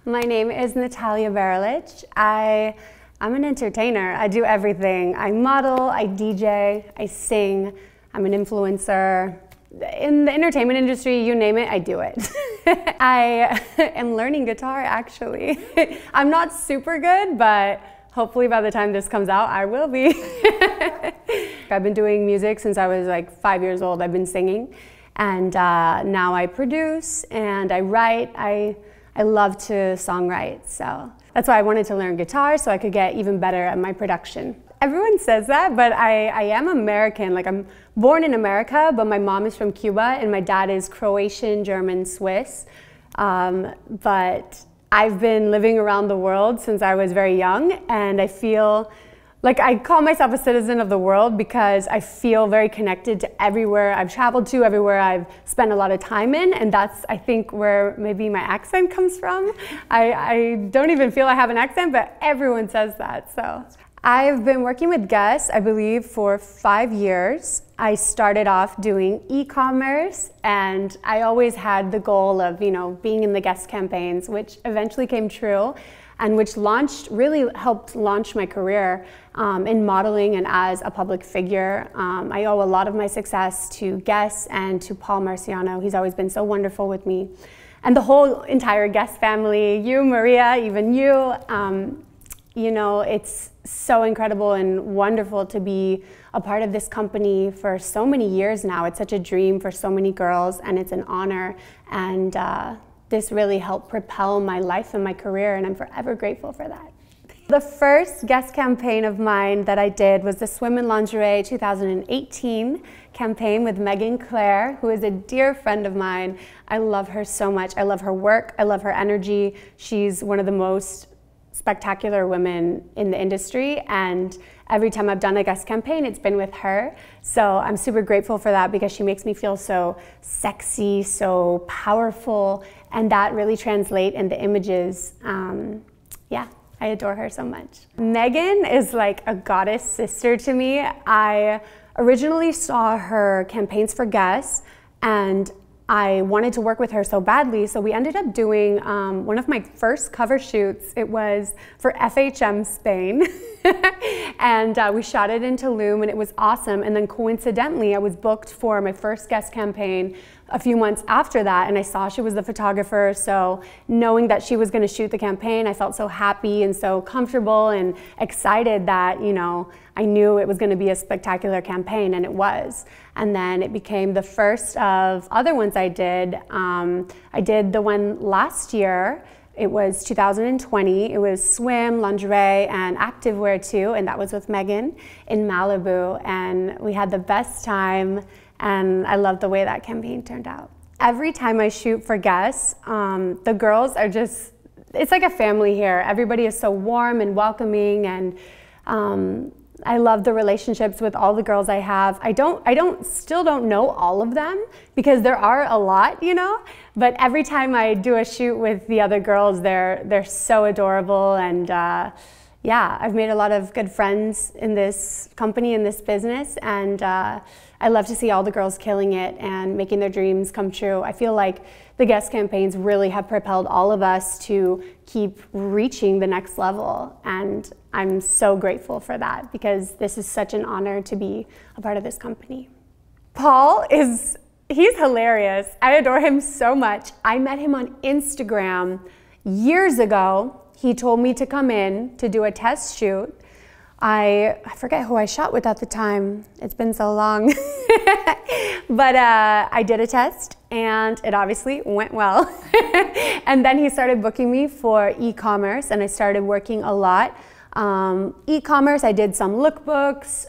My name is Natalia Barulich. I'm an entertainer. I do everything. I model, I DJ, I sing, I'm an influencer. In the entertainment industry, you name it, I do it. I am learning guitar, actually. I'm not super good, but hopefully by the time this comes out, I will be. I've been doing music since I was like 5 years old. I've been singing, and now I produce and I write. I love to songwrite, so that's why I wanted to learn guitar so I could get even better at my production. Everyone says that, but I am American. Like, I'm born in America, but my mom is from Cuba and my dad is Croatian, German, Swiss. But I've been living around the world since I was very young, and I feel like I call myself a citizen of the world because I feel very connected to everywhere I've traveled to, everywhere I've spent a lot of time in, and that's, I think, where maybe my accent comes from. I don't even feel I have an accent, but everyone says that, so. I've been working with guests, I believe, for 5 years. I started off doing e-commerce, and I always had the goal of, being in the guest campaigns, which eventually came true, and which really helped launch my career in modeling and as a public figure. I owe a lot of my success to Guess and to Paul Marciano. He's always been so wonderful with me. And the whole entire Guess family, you, Maria, even you. It's so incredible and wonderful to be a part of this company for so many years now. It's such a dream for so many girls, and it's an honor. And this really helped propel my life and my career, and I'm forever grateful for that. The first guest campaign of mine that I did was the Swim in Lingerie 2018 campaign with Megan Claire, who is a dear friend of mine. I love her so much. I love her work. I love her energy. She's one of the most spectacular women in the industry, and every time I've done a guest campaign, it's been with her. So I'm super grateful for that because she makes me feel so sexy, so powerful, and that really translates in the images. Yeah, I adore her so much. Megan is like a goddess sister to me. I originally saw her campaigns for Guess, and I wanted to work with her so badly, so we ended up doing one of my first cover shoots. It was for FHM Spain, and we shot it in Tulum, and it was awesome. And then coincidentally, I was booked for my first guest campaign a few months after that, and I saw she was the photographer, so knowing that she was going to shoot the campaign, I felt so happy and so comfortable and excited that, I knew it was going to be a spectacular campaign, and it was. And then it became the first of other ones I did. I did the one last year. It was 2020. It was swim, lingerie, and activewear too, and that was with Megan in Malibu, and we had the best time, and I love the way that campaign turned out. Every time I shoot for Guess, the girls are just, it's like a family here. Everybody is so warm and welcoming, and I love the relationships with all the girls I have. I still don't know all of them because there are a lot, but every time I do a shoot with the other girls, they're so adorable, and yeah, I've made a lot of good friends in this company, in this business, and I love to see all the girls killing it and making their dreams come true. I feel like the guest campaigns really have propelled all of us to keep reaching the next level, and I'm so grateful for that because this is such an honor to be a part of this company. Paul he's hilarious. I adore him so much. I met him on Instagram years ago. He told me to come in to do a test shoot. I forget who I shot with at the time. It's been so long. But I did a test, and it obviously went well. And then he started booking me for e-commerce, and I started working a lot. E-commerce, I did some lookbooks,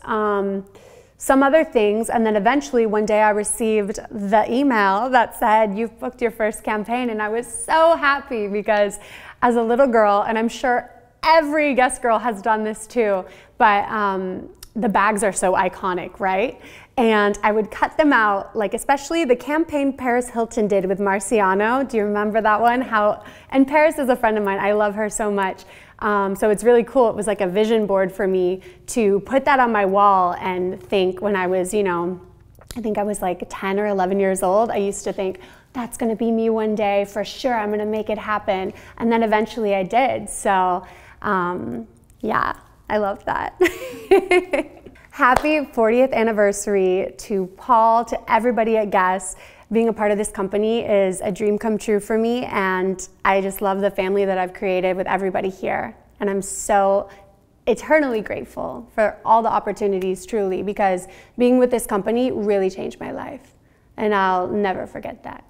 some other things, and then eventually one day I received the email that said, "You've booked your first campaign," and I was so happy because as a little girl, and I'm sure every Guess girl has done this too, but the bags are so iconic, right? And I would cut them out, like especially the campaign Paris Hilton did with Marciano. Do you remember that one? And Paris is a friend of mine. I love her so much. So it's really cool. It was like a vision board for me to put that on my wall and think when I was, I think I was like 10 or 11 years old. I used to think, that's going to be me one day for sure. I'm going to make it happen. And then eventually I did. So yeah, I love that. Happy 40th anniversary to Paul, to everybody at Guess. Being a part of this company is a dream come true for me, and I just love the family that I've created with everybody here. And I'm so eternally grateful for all the opportunities, truly, because being with this company really changed my life. And I'll never forget that.